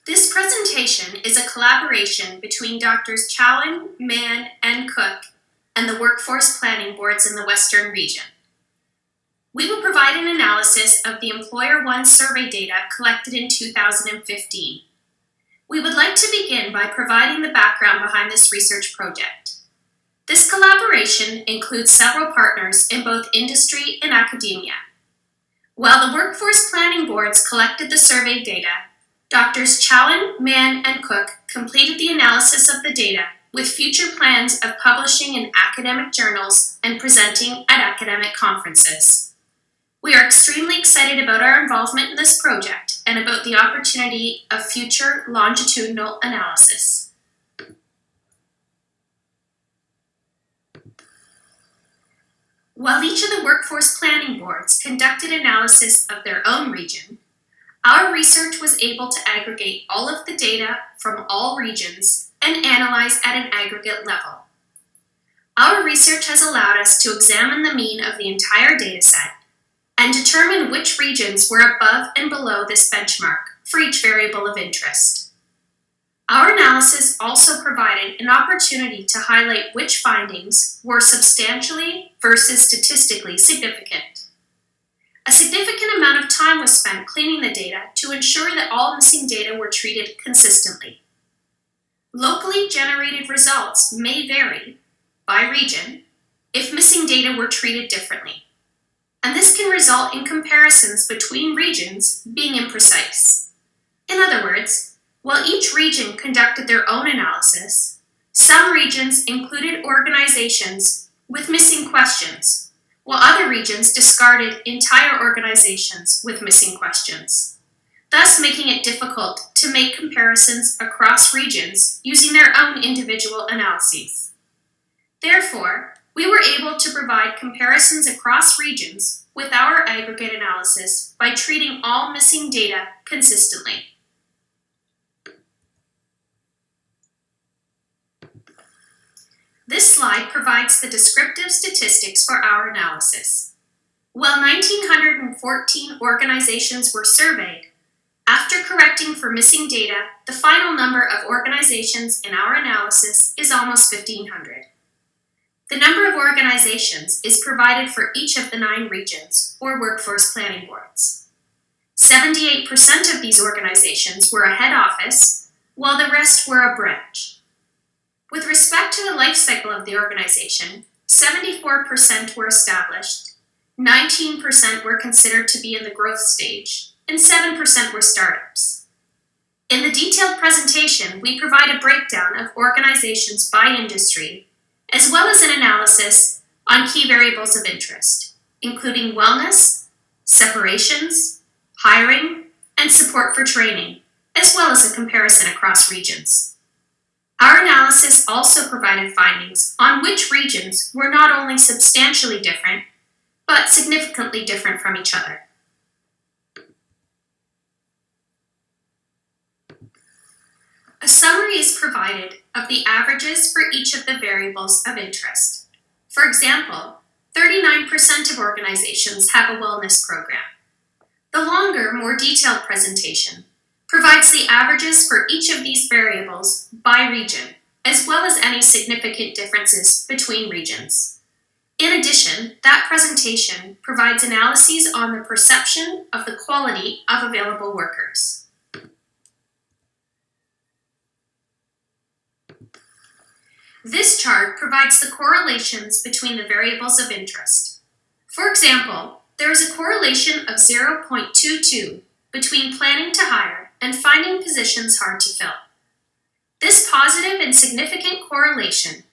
This presentation is a collaboration between Drs. Chowan, Mann, and Cook and the workforce planning boards in the Western region. We will provide an analysis of the Employer One survey data collected in 2015. We would like to begin by providing the background behind this research project. This collaboration includes several partners in both industry and academia. While the workforce planning boards collected the survey data, Drs. Chowan, Mann, and Cook completed the analysis of the data with future plans of publishing in academic journals and presenting at academic conferences. We are extremely excited about our involvement in this project and about the opportunity of future longitudinal analysis. While each of the workforce planning boards conducted analysis of their own region, our research was able to aggregate all of the data from all regions and analyze at an aggregate level. Our research has allowed us to examine the mean of the entire dataset and determine which regions were above and below this benchmark for each variable of interest. Our analysis also provided an opportunity to highlight which findings were substantially versus statistically significant. A significant amount of time was spent cleaning the data to ensure that all missing data were treated consistently. Locally generated results may vary by region if missing data were treated differently, and this can result in comparisons between regions being imprecise. In other words, while each region conducted their own analysis, some regions included organizations with missing questions, while other regions discarded entire organizations with missing questions, thus making it difficult to make comparisons across regions using their own individual analyses. Therefore, we were able to provide comparisons across regions with our aggregate analysis by treating all missing data consistently. This slide provides the descriptive statistics for our analysis. While 1,914 organizations were surveyed, after correcting for missing data, the final number of organizations in our analysis is almost 1,500. The number of organizations is provided for each of the 9 regions or workforce planning boards. 78% of these organizations were a head office, while the rest were a branch. With respect to the life cycle of the organization, 74% were established, 19% were considered to be in the growth stage, and 7% were startups. In the detailed presentation, we provide a breakdown of organizations by industry, as well as an analysis on key variables of interest, including wellness, separations, hiring, and support for training, as well as a comparison across regions. Our analysis also provided findings on which regions were not only substantially different, but significantly different from each other. A summary is provided of the averages for each of the variables of interest. For example, 39% of organizations have a wellness program. The longer, more detailed presentation provides the averages for each of these variables by region, as well as any significant differences between regions. In addition, that presentation provides analyses on the perception of the quality of available workers. This chart provides the correlations between the variables of interest. For example, there is a correlation of 0.22 between planning to hire and finding positions hard to fill. This positive and significant correlation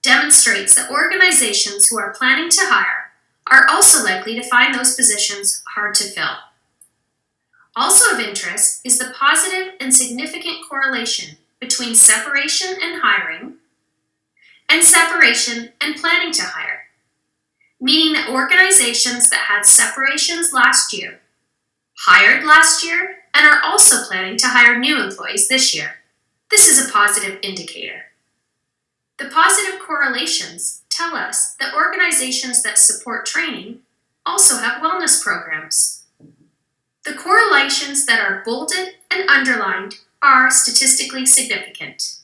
demonstrates that organizations who are planning to hire are also likely to find those positions hard to fill. Also of interest is the positive and significant correlation between separation and hiring and separation and planning to hire, meaning that organizations that had separations last year hired last year and are also planning to hire new employees this year. This is a positive indicator. The positive correlations tell us that organizations that support training also have wellness programs. The correlations that are bolded and underlined are statistically significant.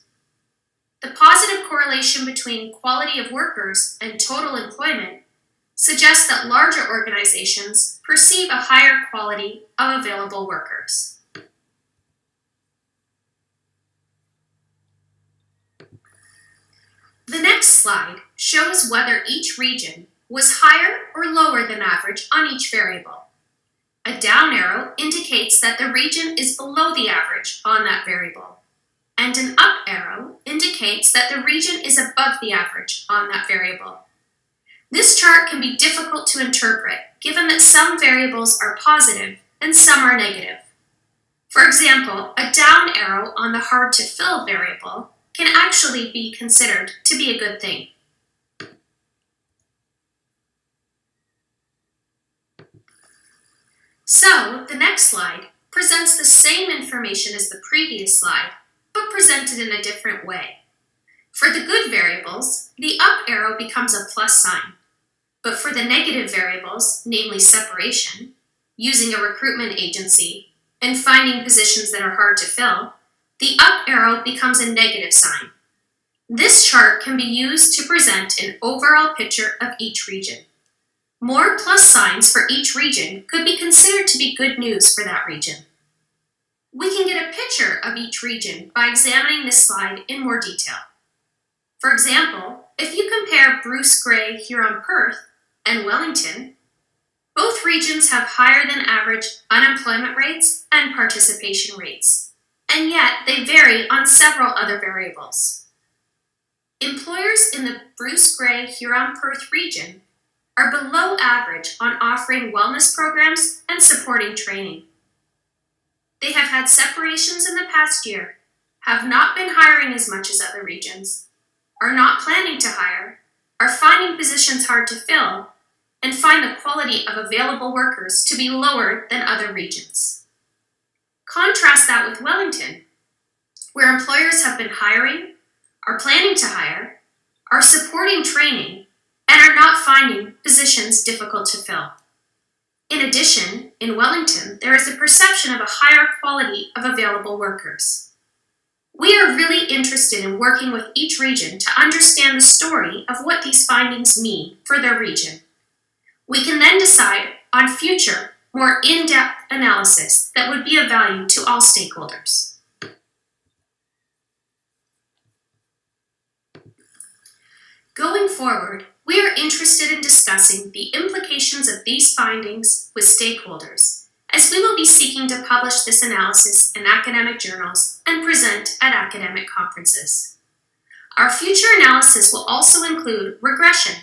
The positive correlation between quality of workers and total employment suggests that larger organizations perceive a higher quality of available workers. The next slide shows whether each region was higher or lower than average on each variable. A down arrow indicates that the region is below the average on that variable, and an up arrow indicates that the region is above the average on that variable. This chart can be difficult to interpret given that some variables are positive and some are negative. For example, a down arrow on the hard to fill variable can actually be considered to be a good thing. So, the next slide presents the same information as the previous slide, but presented in a different way. For the good variables, the up arrow becomes a plus sign. But for the negative variables, namely separation, using a recruitment agency, and finding positions that are hard to fill, the up arrow becomes a negative sign. This chart can be used to present an overall picture of each region. More plus signs for each region could be considered to be good news for that region. We can get a picture of each region by examining this slide in more detail. For example, if you compare Bruce Grey, Huron-Perth, and Wellington, both regions have higher than average unemployment rates and participation rates, and yet they vary on several other variables. Employers in the Bruce Grey, Huron-Perth region are below average on offering wellness programs and supporting training. They have had separations in the past year, have not been hiring as much as other regions, are not planning to hire, are finding positions hard to fill, and find the quality of available workers to be lower than other regions. Contrast that with Wellington, where employers have been hiring, are planning to hire, are supporting training, and are not finding positions difficult to fill. In addition, in Wellington, there is a perception of a higher quality of available workers. We are really interested in working with each region to understand the story of what these findings mean for their region. We can then decide on future, more in-depth analysis that would be of value to all stakeholders. Going forward, we are interested in discussing the implications of these findings with stakeholders, as we will be seeking to publish this analysis in academic journals and present at academic conferences. Our future analysis will also include regression,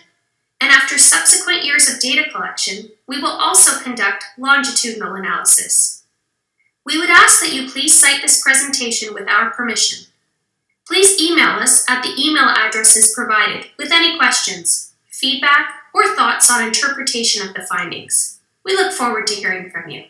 and after subsequent years of data collection, we will also conduct longitudinal analysis. We would ask that you please cite this presentation with our permission. Please email us at the email addresses provided with any questions, feedback, or thoughts on interpretation of the findings. We look forward to hearing from you.